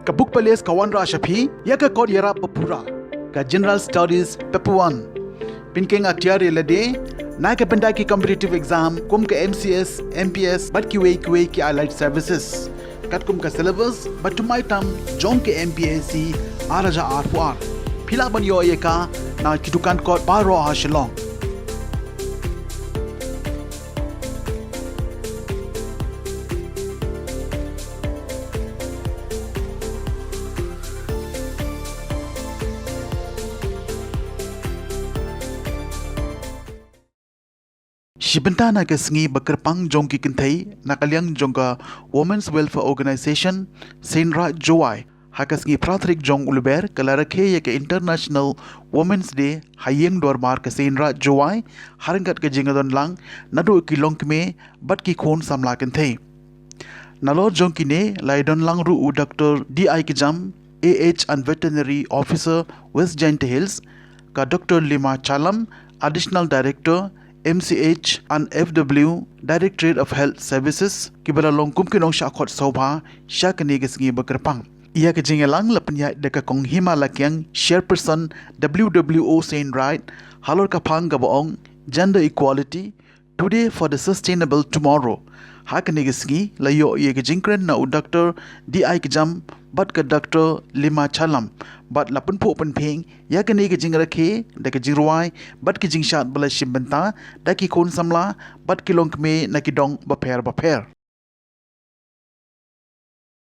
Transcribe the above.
Kabuk Pales Kawan Rashapi, Yaka Kod Yara Papura, Ka General Studies Pepuan. Pinking Aktiari Lade, Naka Pendaki Competitive Exam, Kum ka MCS, MPS, Bat QA ki Allied Services. Kat kum ka syllabus, but to my tam, Jong ke MPSC, Araja R4R. Pila ban yo yeka, na kitukan kot paro hashalong. Shibenta na kasngi bakerpang jong ki kintai nakaliang jong ka Women's Welfare Organization Seinñraij Jowai hakasngi pratrik jong uluber kalarake ya ke International Women's Day hayeng dormar ka Seinñraij Jowai harangat ka jingadon lang nado kilong kme bat ki khon samla kintai nalo jong kine laidon lang ru Dr. DI Kijam AH and Veterinary Officer West Giant Hills ka Dr. Lima Chalam Additional Director MCH and FW Directorate of Health Services kibala longkum kinong syakot sobha syakani gasngi bakerpang ia kejingelang lapnya deka kong himalakyang chairperson WWO Seinñraij halor kapang gabaong gender equality today for the sustainable tomorrow hakani gasngi layo ia kejingkren na Dr. DI Kijam bat ka Dr. Lima Chalam bat lapun po penping ya kani ke jingrakhe da ke jirwai bat ke jingshat bala shimbenta da ki khon samla bat ki longkme na ki dong baper